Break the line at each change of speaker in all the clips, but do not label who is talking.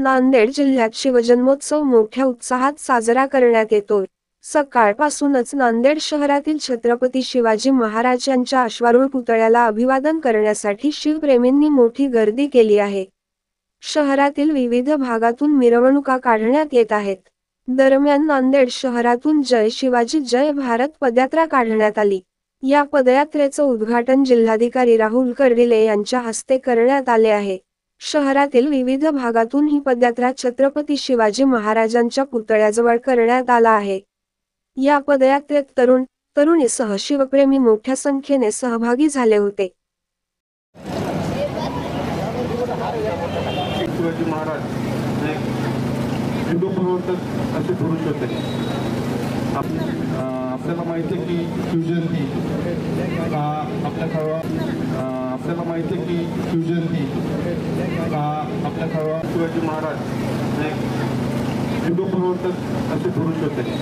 नांदेड जिल्ह्यात शिवजन्मोत्सव मोठ्या उत्साहात साजरा करण्यात येतोय। सकाळपासूनच नांदेड शहरातील छत्रपती शिवाजी महाराज यांच्या अश्वारूढ पुतळ्याला अभिवादन करण्यासाठी शिवप्रेमींनी मोठी गर्दी केली आहे। शहरातील विविध भागातून मिरवणुका काढण्यात येत आहेत। दरम्यान नांदेड शहरातून जय शिवाजी जय भारत पदयात्रा काढण्यात आली। या पदयात्रेचं उद्घाटन जिल्हाधिकारी राहुल कर्डिले यांच्या हस्ते करण्यात आले आहे। शहरातील विविध भागातून ही पदयात्रा छत्रपती शिवाजी महाराजांच्या पुतळ्याजवळ करण्यात आला आहे। या पदयात्रेत तरुणीसह शिवप्रेमी मोठ्या संख्येने सहभागी झाले होते।
शिवाजी महाराज हिंदू प्रवर्तक असे पुरुष होते। आपल्याला माहिती आहे की शिवजयंती हा आपल्या आपल्याला माहिती आहे की शिवजयंती हा आपल्या शिवाजी महाराज हिंदू प्रवर्तक असे पुरुष होते।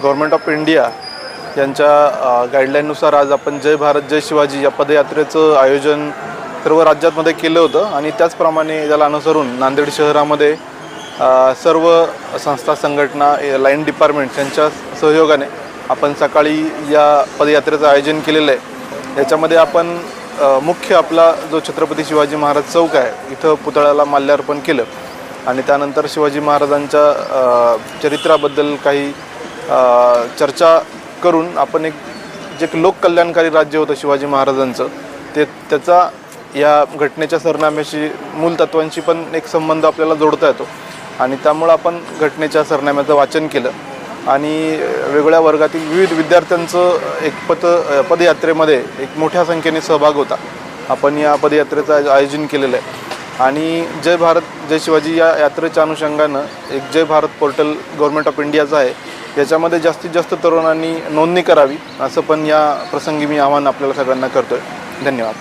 गव्हर्नमेंट ऑफ इंडिया यांच्या गाईडलाईननुसार आज आपण जय भारत जय शिवाजी या पदयात्रेचं आयोजन सर्व राज्यांमध्ये केलं होतं आणि त्याचप्रमाणे त्याला अनुसरून नांदेड शहरामध्ये सर्व संस्था संघटना लाईन डिपार्टमेंट यांच्या सहयोगाने आपण सकाळी या पदयात्रेचं आयोजन केलेलं आहे। याच्यामध्ये आपण मुख्य आपला जो छत्रपती शिवाजी महाराज चौक आहे इथं पुतळ्याला माल्यार्पण केलं आणि त्यानंतर शिवाजी महाराजांच्या चरित्राबद्दल काही चर्चा करून आपण जे लोककल्याणकारी राज्य होतं शिवाजी महाराजांचं त्याचा या घटनेच्या सरनाम्याशी मूल तत्वांशी पण एक संबंध आपल्याला जोडता येतो आणि त्यामुळे आपण घटनेच्या सरनाम्याचं वाचन केलं आणि वेगवेगळ्या वर्गातील विविध विद्यार्थ्यांचं एक पदयात्रेमध्ये एक मोठ्या संख्येने सहभाग होता। आपण या पदयात्रेचं आयोजन केलेलं आहे आणि जय भारत जय शिवाजी या यात्रेच्या अनुषंगानं एक जय भारत पोर्टल गव्हर्नमेंट ऑफ इंडियाचं आहे। याच्यामध्ये जास्तीत जास्त तरुणांनी नोंदणी करावी असं पण या प्रसंगी मी आवाहन आपल्याला सगळ्यांना करतोय। धन्यवाद।